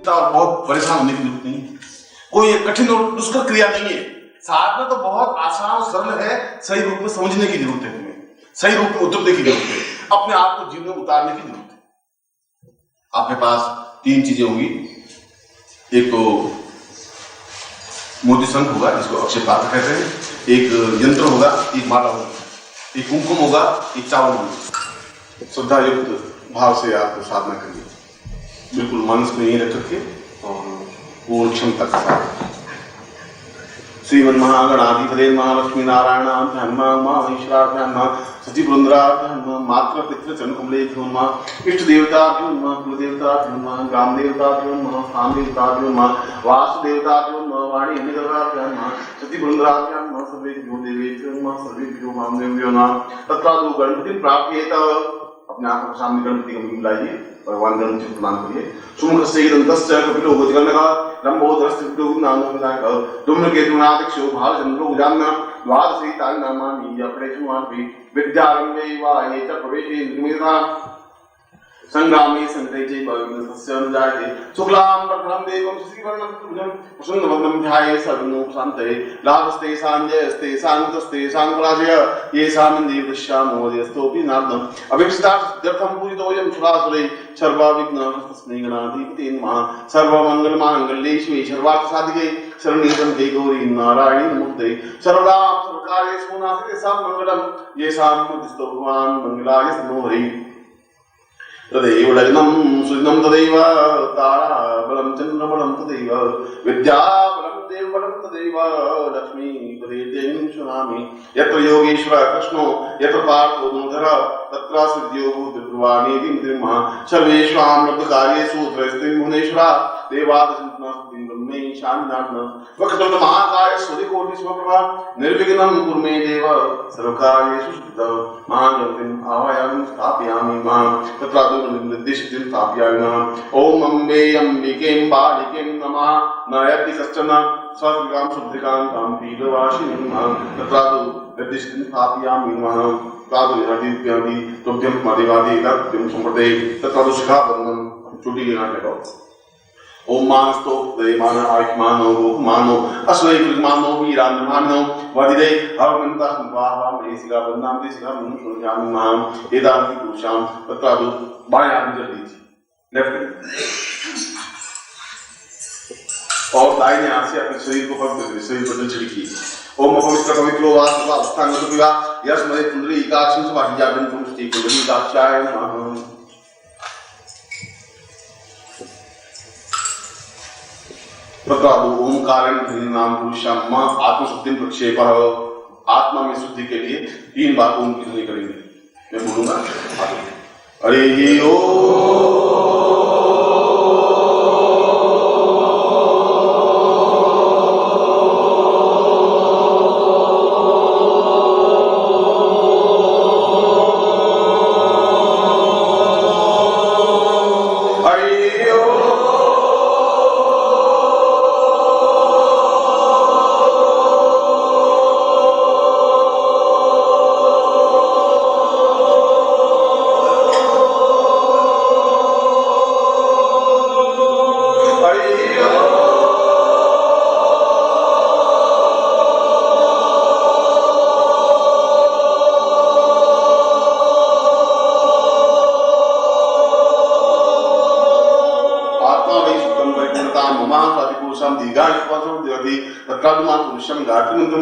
बहुत परेशान होने की जरूरत नहीं है, कोई कठिन और दुष्कर क्रिया नहीं है। साधना तो बहुत आसान और सरल है, सही रूप में समझने की जरूरत है, तुम्हें सही रूप में उतरने की जरूरत है, अपने आप को जीवन में उतारने की जरूरत है। आपके पास 3 चीजें होंगी, एक तो मोती शंख होगा जिसको अक्षय पात्र कहते हैं, एक यंत्र होगा, एक माला होगा, एक कुमकुम होगा, एक चावल होगा। श्रद्धा युक्त भाव से आप साधना करिए, बिल्कुल मन में यही रख करके और पूर्ण क्षमता के साथ। श्रीमन महागणाधिपते महालक्ष्मी नारायण सचिव मात्र पितृ चरणकमले इष्ट देवता कुल देवता ग्राम देवता स्थान देवता वासुदेवता वाणी सचिव सर्वेभ्यो देवेभ्यो सर्वेभ्यो मामदेभ्यो नमः। तत्रादु गणपति प्राप्येत, अपने आंखों के सामने गणपति को बुलाइए, भगवान गणपति को प्रणाम करिए। सुमुख से दंतस्य कपिलो भुजगणः लंबोदरस्य नामो विनायक धूम्रकेतुनादिक्षो भालचंद्रो उजान्ना द्वादशैतानि नामानि यप्रेषुमान्ति विद्यारम्भे वा ये च प्रवेशे निर्मिता संग्रामे संग्रहे भविष्यस्य अनुजायते शुक्लां वरदं देवं श्रीवर्णं तुभ्यं प्रसन्नवदनं ध्याये सर्वनोपशान्तये लाभस्ते सांजयस्ते शान्तस्ते शान्तराजय येषां देवदश्यामोदयस्तोऽपि नार्दम् अभीष्टार्थं पूजितोऽयं सुरासुरैः सर्वाविघ्नहस्तस्मै गणाधिपते नमः। सर्वमङ्गलमाङ्गल्ये शिवे सर्वार्थसाधिके शरण्ये त्र्यम्बके गौरी नारायणी नमोस्तुते। सर्वदा सर्वकार्येषु नास्ति तेषां मङ्गलं येषां मध्यस्थो भगवान् मङ्गलाय तनोहरि। तदैव लग्नं सुदिनं तदैव ताराबलं चन्द्रबलं तदैव विद्याबलं देवबलं तदैव लक्ष्मीपदे देवीं सुनामि। यत्र योगेश्वर कृष्णो यत्र पार्थो धनुर्धर तत्र सिद्धियो भूतध्रुवानीति मन्त्रिमः। सर्वेषां लब्धकार्येषु त्रयस्ते भुवनेश्वरा देवादशन्ति ब्रह्मे शान्तिनाथः। वक्रतुण्ड महाकाय सूर्यकोटिसमप्रभा निर्विघ्नं कुरु मे देव सर्वकार्येषु सिद्धः। महागणपतिम् आवाहयामि स्थापयामि मां तत्रादौ निर्दिष्टिं स्थापयामि नमः। ओम अम्बे अम्बिके बालिके नमः। नयति कश्चन स्वात्मिकां शुद्धिकां तां पीडवासिनीं नमः। तत्रादौ निर्दिष्टिं स्थापयामि नमः। तत्रादौ हरिद्यादि तुभ्यं मदेवादि तभ्यं संप्रदे तत्रादौ शिखाबन्धनं चुटी लेना लगाओ। ओम मानस्तो देमान आयुष्मानो मानो अश्वैकुलमानो वीरान्मानो वदिदे हरमन्ता स्वाहा महेशिका बन्नाम देशिका मनु सुरजामि माम एदानि पुरुषाम। तत्रादु बाएं हाथ में जल दीजिए, लेफ्ट और दाहिने हाथ से अपने शरीर को पकड़ कर शरीर पर छिड़किए। ओम पवित्र पवित्रो वास्वा अष्टांग पिबा यस्मदे कुंडली एकाक्षं स्वाहिजागं पुष्टि कुंडली दाक्षाय नमः। तत्रादु ओंकारं नाम पुरुषम आत्मशुद्धि प्रक्षेप, आत्मा में शुद्धि के लिए 3 बार ओम की ध्वनि करेंगे। मैं बोलूंगा हरि ओम।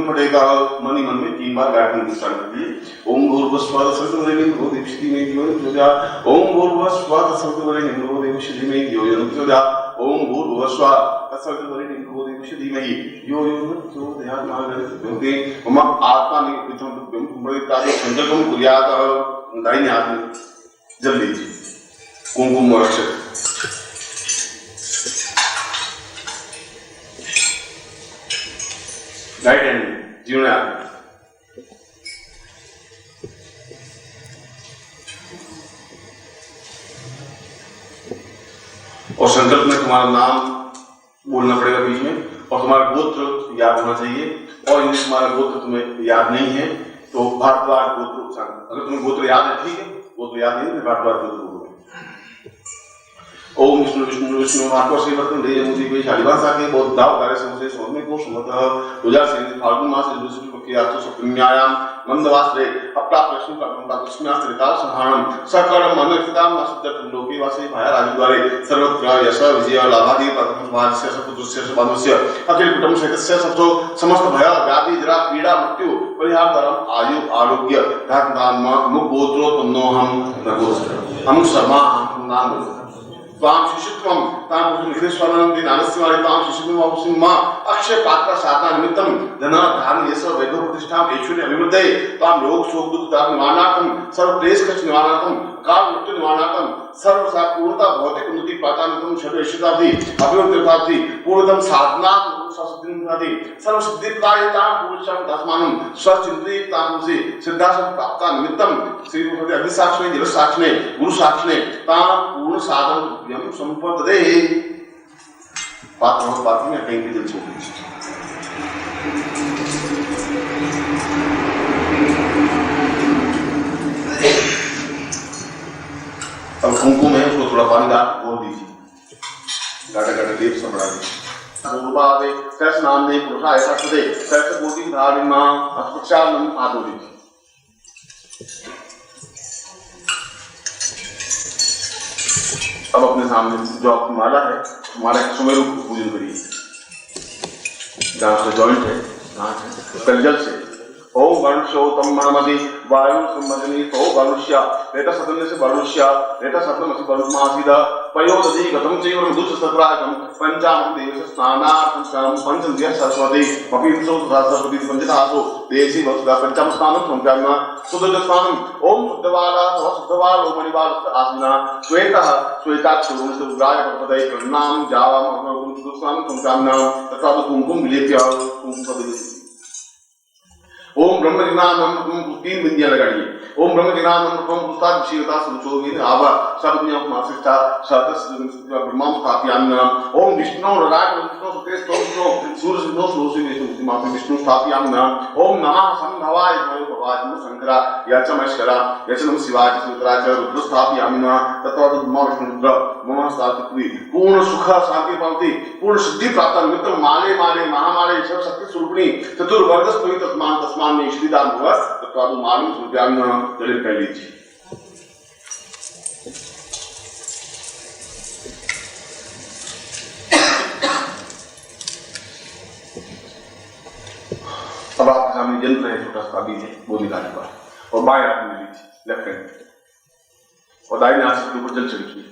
पड़ेगा मनी मन में 3 बार गायत्री मंत्र स्टार्ट करिए। ओम भूर्भुवस्सुवः सर्वतो दिक्षति में दियो प्रचोदयात्। ओम भूर्भुवस्सुवः सर्वतो दिक्षति में दियो प्रचोदयात्। ओम भूर्भुवस्सुवः सर्वतो दिक्षति में दियो प्रचोदयात्। महागणपति मम आत्मा निमित्तं ब्रह्मविद्याय संकल्पं कुर्यात्। दाहिने हाथ में जल लीजिए, कुमकुम और अक्षत राइट हैंड जीवन आगे और संकल्प में तुम्हारा नाम बोलना पड़ेगा बीच में और तुम्हारा गोत्र याद होना चाहिए। और यदि तुम्हारा गोत्र तुम्हें याद नहीं है तो भारद्वाज गोत्र उच्चारण, अगर तुम्हें गोत्र याद है ठीक है, गोत्र याद नहीं है भारद्वाज गोत्र बोलो। ओम विष्णु विष्णु विष्णु आत्मा श्री वर्तन दे मुझे कोई शालिवासा के बहुत दाव कार्य से मुझे सोने को सुमत पूजा से फाल्गुन मास से दूसरी पक्षी आत्मा सुपुण्यायाम मंदवासरे अपना प्रश्न का कृष्णास्त्र काल संहारम सकलम मनोस्थिताम नसुद्धम लोके वासे भाया राजद्वारे सर्वत्र यश विजय लाभादि पद्मवास्य सपुत्रस्य सबानस्य अखिल कुटुंब सहितस्य सबसो समस्त भय व्याधि जरा पीड़ा मृत्यु परिहार धर्म आयु आरोग्य धन मुख गोत्रोत्पन्नो हम नगोस्त्र हम शर्मा हम नाम ताम शिष्यत्वम ताम पुरुषेश्वरं दिनानस्यमानि ताम शिष्यत्वम अवसिम्मा अक्षय पात्र साधना निमित्तम धन धान यश वैभव प्रतिष्ठा ऐश्वर्य अभिवृद्धि ताम योग शोक दुख दान निवारणार्थम सर्व क्लेश कष्ट निवारणार्थम काल मृत्यु निवारणार्थम सर्व पूर्णता भौतिक उन्नति प्राप्तार्थम सर्व ऐश्वर्यादि अभिवृद्धि पूर्णतम साधना सिद्धि सर्व सिद्धिप्रायता पुरुषं तस्मानं स्वचिंतिता पुरुषे सिद्धासं प्राप्त निमित्तम श्री गुरुदेव अग्नि साक्षिणे जल साक्षिणे गुरु साक्षिणे ताम पूर्ण साधन यम संपदे बात में कहीं भी दिल छू अब कुमकुम है उसको थोड़ा पानी डाल बोल दीजिए गाढ़ा गाढ़ा देव सब बढ़ा दीजिए पूर्वादे कैसे नाम दे पुरुषा ऐसा खुदे कैसे बोधी धारी माँ अस्पक्षालम आदोरी अब अपने सामने जो आपकी माला है हमारा सुमेरु पूजन करिए जहाँ से जॉइंट है कलजल से ओम वरुष्यो तम मणमदि वायु संमदनी तो वरुष्या रेटा सदन से वरुष्या रेटा सदन से वरुमासीदा पयोदधि गतम चैव मधुच सत्रागम पंचाम देवस्य स्नानार्थं पंचम सरस्वती पवित्रो सरस्वती पंचदासो देसी वसुदा पंचम स्नानं संप्राम्य सुदुज स्नानं ओम शुद्धवाला शुद्धवाल मणिवाल आसना श्वेतः श्वेताक्षुरुं सुग्राय पदये प्रणाम जावाम ओम शुद्ध स्नानं संप्राम्य तथा कुमकुम विलेप्य कुमकुम ओम ब्रह्म जिनानम तीन बिंदियां लगाइए ओम ब्रह्म जिनानम पुस्ताद विषयता सुचोगी आवा शब्दनियम मासिष्ठा शब्दस ब्रह्मम स्थापयामि ओम विष्णु राग विष्णु सुते स्तोत्रो सूर्य विष्णु सूर्य में मापि विष्णु स्थापयामि ओम नमः संभवाय भवाय शंकरा यचमश्करा यचनम शिवाय सुतराच रुद्र स्थापयामि तत्व ब्रह्म विष्णु मम स्थापति पूर्ण सुख शांति प्राप्ति पूर्ण सिद्धि प्राप्त निमित्त माले माले महामाले सब शक्ति स्वरूपिणी चतुर्वर्ग स्तुति तस्मान तस्मान में श्रीदान हुआ तत्व मालूम सुव्यांग जल कह लीजिए अब आपके सामने यंत्र है छोटा सा भी है वो निकालने पर और बाएं हाथ में लीजिए लेफ्ट हैंड और दाहिने हाथ से ऊपर जल छिड़किए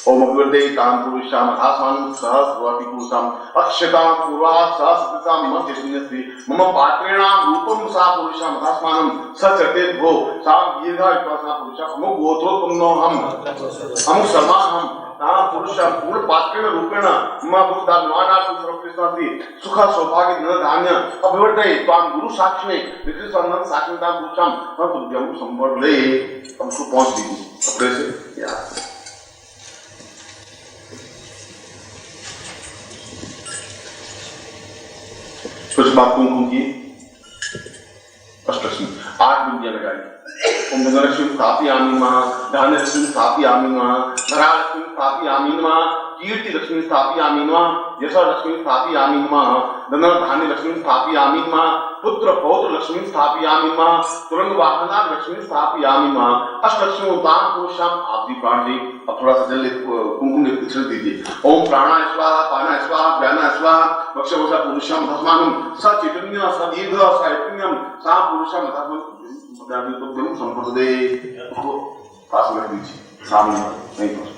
ओम अभिवृद्धे काम पुरुषाम आसमान सहस्रवती पुरुषाम अक्षताम पूर्वा सहस्रताम मध्यस्मिन्नस्ति मम पात्रेणाम रूपम सा पुरुषाम आसमानम सचते भो साम दीर्घा विपासना पुरुषा मम गोत्रोत्पन्नो हम समा हम ताम पुरुषाम पूर्ण पात्रेण रूपेण मम बुद्धा मानार्थं सर्वकृष्णाति सुख सौभाग्य धन धान्य अभिवृद्धे ताम गुरु साक्षिणे विकृत संबंध साक्षिताम पुरुषाम हम बुद्धिम संवर्धे हमको पहुंच दीजिए अपने से यार कुछ बात कुमकुम की अष्टलक्ष्मी 8 बिंदियां लगाई ओम धनलक्ष्मी स्थापयामि नमः धान्यलक्ष्मी स्थापयामि नमः धरालक्ष्मी स्थापयामि नमः कीर्ति लक्ष्मी स्थापयामि नमः यश लक्ष्मी स्थापयामि नमः धन धान्य लक्ष्मी स्थापयामि नमः पुत्र पौत्र लक्ष्मी स्थापयामि नमः तुरंग वाहना लक्ष्मी स्थापयामि नमः अष्टलक्ष्मी उदान पुरुषाम आदि प्राणी अब थोड़ा सा जल कुमकुम छिड़क दीजिए ओम प्राणाय स्वाहा पानाय स्वाहा व्यानाय स्वाहा वक्षवसा पुरुषाम धस्मानं स चैतन्य स दीर्घ स ऐतन्यम सा पुरुषाम धस्मानं तो ब्रह्म संपदे को पास में दीजिए सामने नहीं तो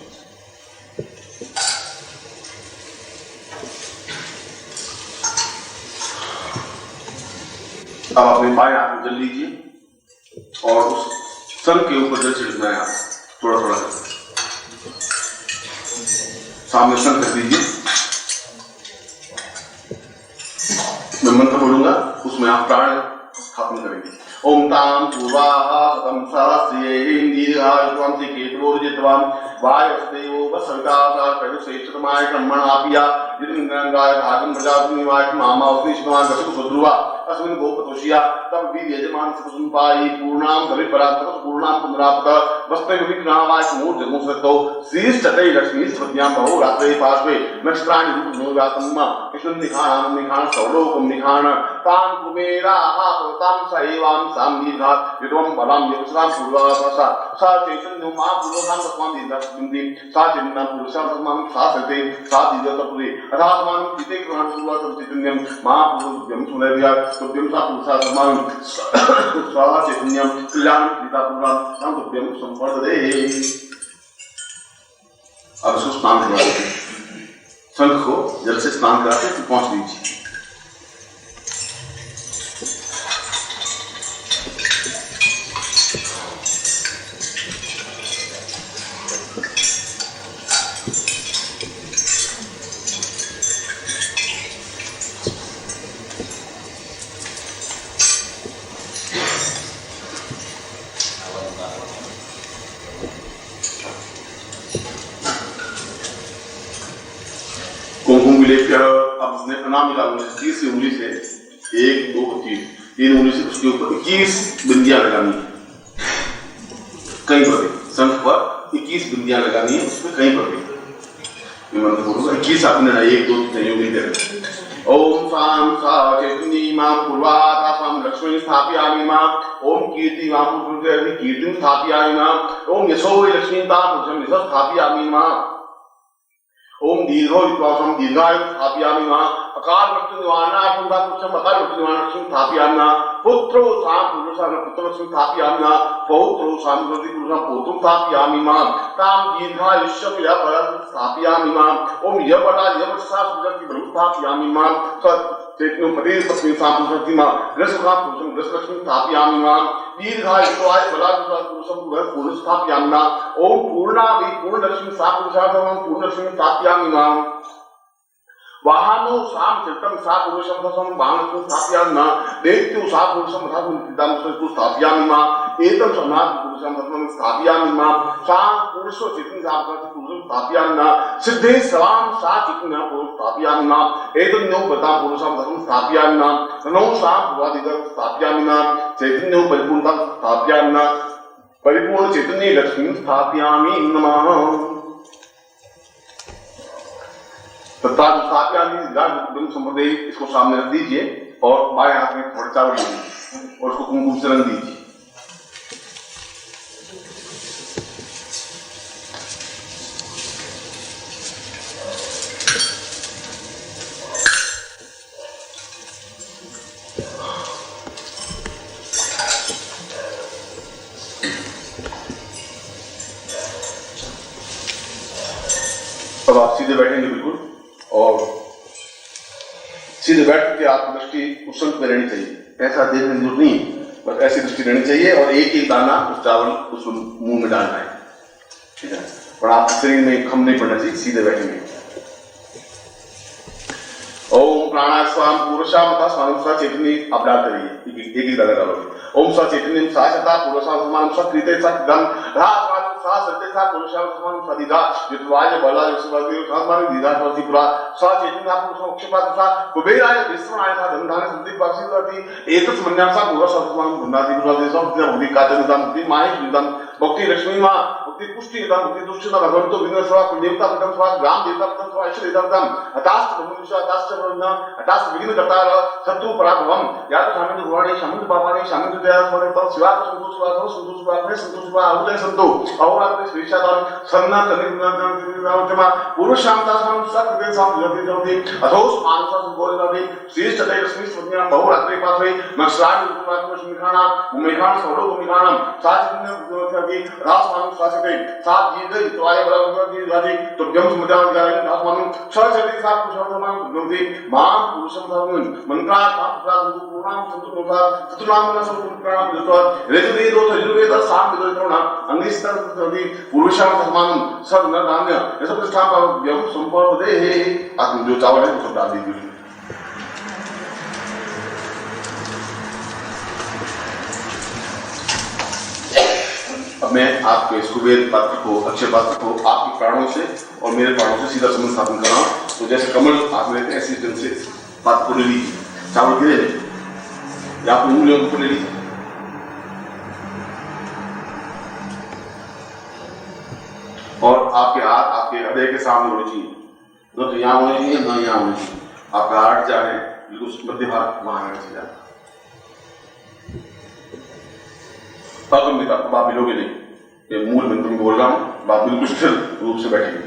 अब अपने बाएं हाथ में जल लीजिए और उस सन के ऊपर जल छिड़कना है आप थोड़ा थोड़ा सामने सन कर दीजिए मैं मंत्र बोलूंगा उसमें आप प्राण स्थापन करेंगे ओम ताम पूर्वाहा सतम सहस्रेन्द्रियायुक्तम केतवोर्जितवाम वायुस्देवो वसविता करुषेचतमाय ब्रह्मणापिया यदि गंगाय भागम प्रजापति निवास मामा उग्नि शिवान गसु सुद्रुवा अस्मिन् गोपतोषिया तब वीर यजमान सुसुंपाई पूर्णाम कवि परात्पर पूर्णाम पुनरापत वस्ते विघ्नावाय समूर जगुसतो श्रीष्टते लक्ष्मी स्वज्ञाम बहु रात्रे पार्श्वे नक्षत्राणि रूपनोगातम्मा कृष्ण निखान निखान सौलोकम निखान तां कुमेरा तां सैवां साम्दीघात यदवं बलां यवसरां पूर्वासा सा चैतन्यो मा पूर्वधाम तस्मान् दीर्घास्मिन्ति सा चैतन्यं पुरुषां तस्मान् शासते सा दीर्घतपुरे अथात्मानं चिते कृणां पूर्वासं चैतन्यं मा पूर्वं सुनैर्या तुभ्यं सा पुरुषा तस्मान् स्वाहा चैतन्यं कल्याणं पिता पुरां तं तुभ्यं संवर्धते। अब इसको स्नान करवाते शंख को जल से स्नान कराते तो पहुंच दीजिए। कुमकुम विलेप किया। अब उसने प्रणाम मिला तीसरी उंगली से 1 2 3 उंगली से उसके ऊपर 21 बिंदियां लगानी है कहीं पर भी। शंख पर 21 बिंदियां लगानी है उसमें कहीं पर भी। 21 आपने 1 2 3 उंगली दे ओम साम सा चैतन्य मां पूर्वातापम लक्ष्मी स्थापयामि मां ओम कीर्ति मां पुरुषे कीर्तिं स्थापयामि मां ओम यशो लक्ष्मी तां पुरुषं यशः स्थापयामि मां ओम दीर्घो विश्वासम दीर्घायु स्थापयामि मां अकाल मृत्यु निवारणार्थं पुरुषं अकाल मृत्यु निवारणार्थं स्थापयामि मां पुत्रो साम पुरुषं पुत्रलक्ष्मी स्थापयामि मां पौत्रो साम पुरुषं पौत्रं स्थापयामि मां ताम दीर्घायुष्यं यः स्थापयामि मां ओम यवटा यवसा सुरति ब्रह्म स्थापयामि मां चैतन्य पति पत्नी साम पुरुषं मां ग्रसकाम पुरुषं ग्रसलक्ष्मी स्थापयामि मां दीर्घायुष्याय बलादुषा पुरुषं पुरुष स्थापयामि मां ओम पूर्णावि पूर्णलक्ष्मी साम पुरुषार्थं पूर्णलक्ष्मी स्थापयामि मां वाहनो साम चित्तम सा पुरुषं सम बाणस्य स्थापयामि मां दैत्यो सा पुरुषं तथा पितामह को स्थापयामि मां एतम समाज पुरुषं तथा स्थापयामि मां सा पुरुषो चित्तं सा पुरुषं स्थापयामि मां सिद्धे सवाम सा चित्तं पुरुषं स्थापयामि मां एतम नो बता पुरुषं तथा स्थापयामि मां नो सा भवादिगं स्थापयामि मां चैतन्यो परिपूर्णं स्थापयामि मां परिपूर्ण चैतन्य लक्ष्मी स्थापयामि नमः। संप्रदाय इसको सामने रख दीजिए और बाएं हाथ में थोड़ा चावल लीजिए और उसको कुमकुम से रंग दीजिए। अब आप सीधे बैठेंगे बिल्कुल और सीधे बैठ के आपकी दृष्टि उस शंख पे रहनी चाहिए। ऐसा देखने की जरूरत नहीं, बस ऐसी दृष्टि रहनी चाहिए और एक एक दाना उस चावल उस मुंह में डालना है, ठीक है। और आपके शरीर में खम नहीं पड़ना चाहिए, सीधे बैठेंगे। ओम प्राणाय स्वाम पुरुषाम तथा स्वाम स्व चैतन्य आप डालते रहिए, एक एक दाना डालोगे। ओम स्व चैतन्य साशता पुरुषाम स्वाम स्व कृते सदम धा सा सत्य सा पुरुषाम स्वाम सदिदा जितवाय बलाय सुवादि खानमारी दीदा प्रतिपुरा सा चैतन्य पुरुषाम क्षपात सा कुबेराय विश्वनाय सा धनधान्य संदीप पक्षिदाति एकच मन्यासा पुरुषाम स्वाम धनादि पुरादि सब बुद्धि काचनदम बुद्धि माहि विदम भक्ति लक्ष्मी मां भक्ति पुष्टि दम भक्ति दुष्टता भगवंतो विघ्न सेवा कुलदेवता पदम स्वा ग्राम देवता पदम स्वा ऐश्वर्य देवता अतास्त ब्रह्मविषय अतास्त ब्रह्म अतास्त विघ्न करतार शत्रु पराभवम या तो शामिल भवानी शामिल पापानी शामिल दया सोने पर शिवा को संतोष शिवा उदय संतो और आपने श्रीशादान सन्ना कनिमा पुरुषामता सम सकृते सम जति जति अथोस मानसा संगोलनादि श्रीष्ठते रश्मि स्वज्ञा बहुरात्रि पासे नक्षराणि रूपनात्म श्रीखाना मेघान सौलो मेघानम साचिन्य बुद्धि रासमान शासिते सात दीर्घ इत्वाय बलवती राधि तुभ्यं सुमजान गायन रासमान छाचति सात पुरुषार्थमान बुद्धि मां पुरुषं धर्मं मंत्रात् प्राप्त पूर्णां संतुप्ता चतुर्नाम संपूर्णां दत्वा रेजुवेदो तजुर्वेद साम विदोणा अंगिस्तर प्रति पुरुषां धर्मं सब न धान्य ये सब स्थापव्यं संपर्पदे आप जो चावल है वो सब डाल दीजिए। अब मैं आपके कुबेर पात्र को, अक्षय पात्र को आपके प्राणों से और मेरे प्राणों से सीधा संबंध स्थापन कर रहा हूँ। तो जैसे कमल हाथ में लेते हैं ऐसे ढंग से पात्र को ले लीजिए, चावल गिरे या आप उंगलियों को ले लीजिए। और आपके हाथ आपके हृदय के सामने होने चाहिए, न तो यहाँ होने चाहिए न यहाँ होने चाहिए। आपका हाथ जाए बिल्कुल मध्य भाग वहां रहना चाहिए। अगम्यता को आप मिलोगे नहीं, ये मूल मंत्र में बोल रहा हूं, बात बिल्कुल स्थिर रूप से बैठेगी।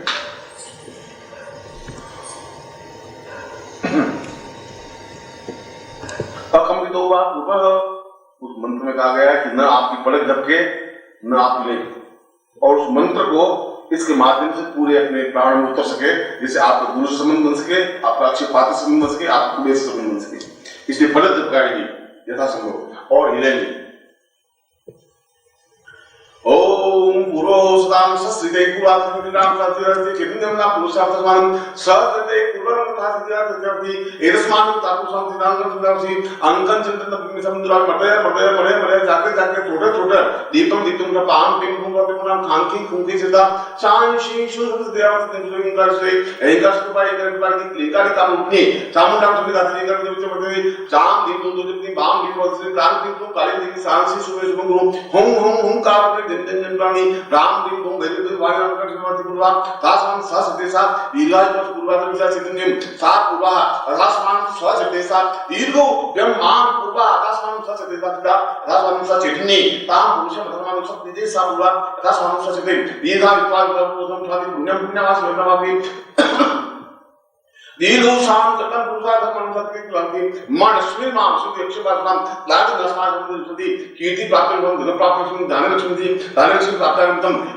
अकम्पित होगा ऊपर, उस मंत्र में कहा गया है कि न आपकी पलक झपके न आप ले, और उस मंत्र को इसके माध्यम से पूरे अपने प्राण में उतर सके, जिससे आपका गुरु से संबंध बन सके, आपका अक्षय पात्र से संबंध बन सके, आपका कुबेर से संबंध बन सके। इसलिए पलक झपकाएगी यथासंभव और हिलेंगे। ओम पुरोस्ताम सस्ते कुलात्मनाम सातिरते किन्नमना पुरुषार्थमान सस्ते कुलरम तासियाति एरस्मान तापुसम सिद्धांग सुदासी अंकन चिंतन समुद्र मटे मटे मटे मटे जाके जाके छोटे छोटे दीपम दीपम का पाम पिम कुंभा पिमनाम खांकी खुंकी सिद्धा शांशी शुद्ध देवता देवता इंकार से एंकार से पाई कर पाई लिंगाली काम उठनी चामुंडा सुबह दाती कर देवते मटे चाम दीपम दो दीपम बाम दीपम से काल दीपम काली दीपम शांसी सुबह सुबह गुरु हम हम हम कार दिन दिन प्राणी राम दिन तुम गरीब दिन वायु अंकर समाधि गुरुवा दासमान ससते साथ दीर्घाय पर गुरुवा विचार चितन्यम सात गुरुवा दासमान ससते साथ दीर्घो ब्रह्मान गुरुवा दासमान ससते साथ दासमान सचेतनी ताम पुरुष धर्मान सत्य सा गुरुवा दासमान सचेतन दीर्घा विपाल गुरुवा स्वाति पुण्यम पुण्यवास वर्णवापि दीर्घो शाम कटम पुरुषार्थ मनसत्य क्लांति मनस्वी मां सुति अक्षपातम लाज नस्माज सुति कीर्ति प्राप्त धन प्राप्त दान लक्ष्मी प्राप्त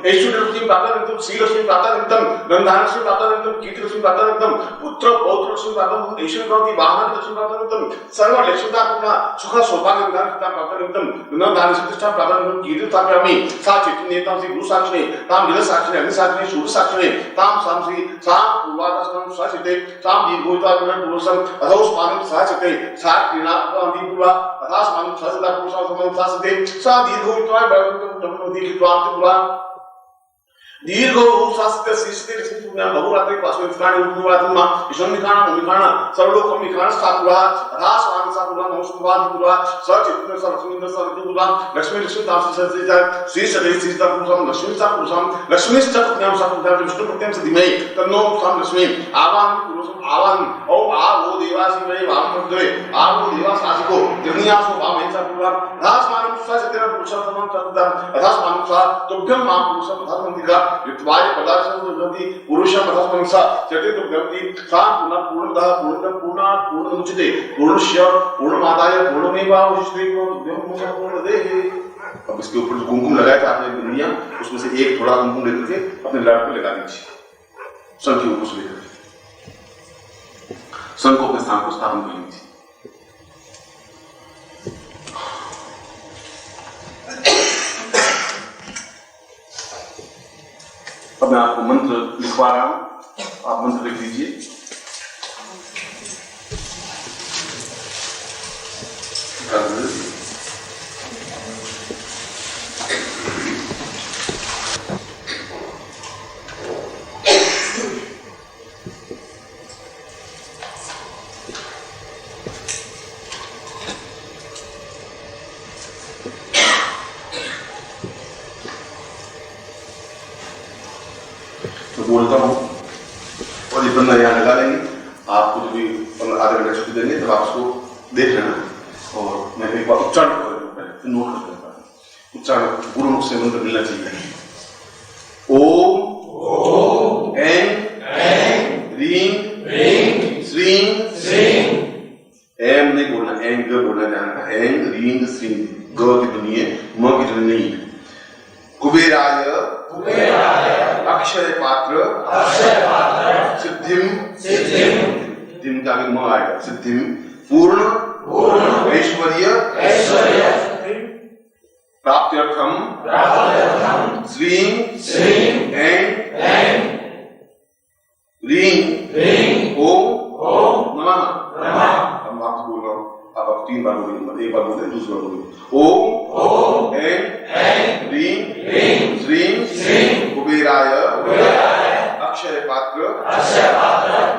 ऐश्वर्य लक्ष्मी प्राप्त श्री लक्ष्मी प्राप्त धन लक्ष्मी प्राप्त कीर्ति लक्ष्मी प्राप्त पुत्र पौत्र लक्ष्मी प्राप्त ऐश्वर्य प्राप्ति वाहन लक्ष्मी प्राप्त सर्व लक्ष्मीता पूर्ण सुख सौभाग्य दान प्राप्त धन दान प्रतिष्ठा प्राप्त कीर्ति प्राप्यामि सा चैतन्यतां श्री गुरु साक्षी ताम जल साक्षी अग्नि साक्षी सूर्य साक्षी ताम सामसी साम पूर्वादस्मं स्वसिते दीर्घोता पुरुषम अथोस्मानं सहचते सा क्रीणापि पुरा अथास्मानं सहचता पुरुषं समं सहचते सा दीर्घोता बलवन्तं दीर्घत्वान्त पुरा दीर्घो शास्त्र शिष्टे शिष्टुना बहुरात्रि पास्वेत्राणि उद्वात्मा ईश्वरनिखाना मुनिखाना सर्वलोकमिखाना स्थापुरा अथास्मानं सापुरा नमस्कुवादि पुरा सचित्न सरस्वतीन सरजुला लक्ष्मी लक्ष्मी तासी सचिता श्री सदे सीता पुरुषं लक्ष्मी सा पुरुषं लक्ष्मी चतुर्भुजां सापुरा विष्णु प्रत्यं सदिमै तन्नो साम लक्ष्मी आवां पुरुषं आवां ओम आवो देवासी मे वाममुद्रे आवो देवासासिको जनियासो वामेसा पुरा अथास्मानं सचितेन पुरुषं समं सदा अथास्मानं सा तुभ्यं मां पुरुषं धर्मन्तिका युक्तवाय पदार्थं दुर्गति पुरुषं अथस्मं सा चते दुर्गति सा पूर्णतः पूर्णमुच्यते पूर्णस्य पूर्णमादाय पूर्णमेवावशिष्यते पूर्णदेहे। अब इसके ऊपर जो कुमकुम लगाया था आपने दुनिया, उसमें से एक थोड़ा कुमकुम लेकर के अपने लाड़ पे लगा दीजिए, सन के ऊपर से लेकर सन को अपने स्थान को स्थापन कर लीजिए। अब मैं आपको मंत्र लिखवा रहा हूं, आप मंत्र लिख लीजिए। बोलता हूँ और ये बंदा यहाँ लगा लेंगे। आपको जो भी आधे घंटे छुट्टी देंगे तब आप उसको देख लेना और मैं एक बार उच्चारण कर देता हूँ, नोट कर देता हूँ। उच्चारण गुरुमुख से मंत्र मिलना चाहिए। ओम ऐं ह्रीं श्रीं ऐं नहीं बोलना, ऐं ग बोलना ध्यान रखना। ऐं ह्रीं श्रीं ग की ध्वनि है, म की ध्वनि नहीं है। कुबेराय अक्षय पात्र सिद्धिम सिद्धिम का आगे म आएगा, सिद्धिम पूर्ण ऐश्वर्य प्राप्त्यर्थम श्रीं ऐं ह्रीं ओम नमः। हम आपसे बोल रहा हूँ, आप 3 बार बोलिए, एक बार बोले दूसरी बार बोलिए। ओम ऐं ह्रीं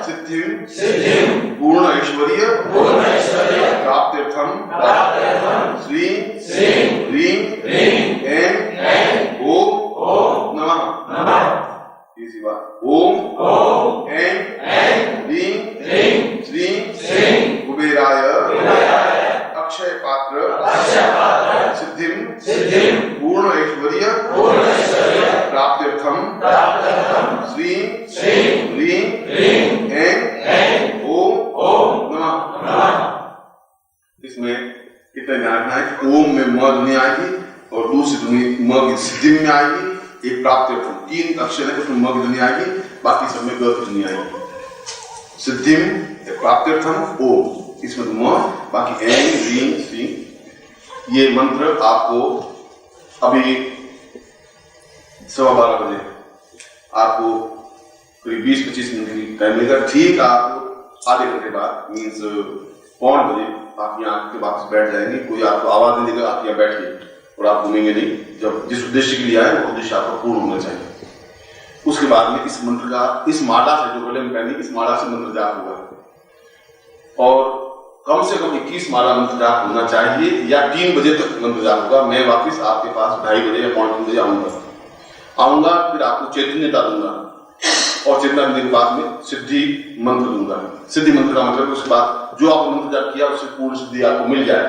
सिद्धिं पूर्ण ऐश्वर्य प्राप्त्यर्थम श्रीं ह्रीं ऐं ओम नमः। इसी बात ओम ऐं ह्रीं श्रीं कुबेराय अक्षय पात्र सिद्धिं पूर्ण ऐश्वर्य प्राप्त्यर्थम श्रीं ह्रीं ऐं ओम नमः। इसमें इतना ध्यान रखना है कि ओम में म ध्वनि आएगी और दूसरी ध्वनि म की सिद्धि में आएगी। एक प्राप्त्यर्थम 3 अक्षर है, उसमें म की ध्वनि आएगी, बाकी सब में ग की ध्वनि आएगी। सिद्धिम प्राप्त्यर्थम ओम, इसमें तो म, बाकी ऐं ह्रीं श्रीं। ये मंत्र आपको अभी 12:15 बजे आपको करीब 20-25 मिनट की टाइम मिलेगा। ठीक आप आधे घंटे बाद मीन्स 1:15 बजे आप यहाँ के वापस बैठ जाएंगे। कोई आपको आवाज नहीं देगा, आप यहाँ बैठिए और आप घूमेंगे नहीं। जब जिस उद्देश्य के लिए आए वो उद्देश्य आपका पूर्ण होना चाहिए। उसके बाद में इस मंत्र का, इस माला से जो गले में पहनी, इस माला से मंत्र जाप होगा और कम से कम 21 माला मंत्र जाप होना चाहिए या 3 बजे तक मंत्र जाप होगा। मैं वापिस आपके पास 2:30 बजे या 2:45 बजे आऊंगा, फिर आपको चैतन्यता दूंगा और चेतना देने के बाद में सिद्धि मंत्र दूंगा। सिद्धि मंत्र का मतलब उसके बाद जो आपने मंत्र जाप किया उससे पूर्ण सिद्धि आपको मिल जाए।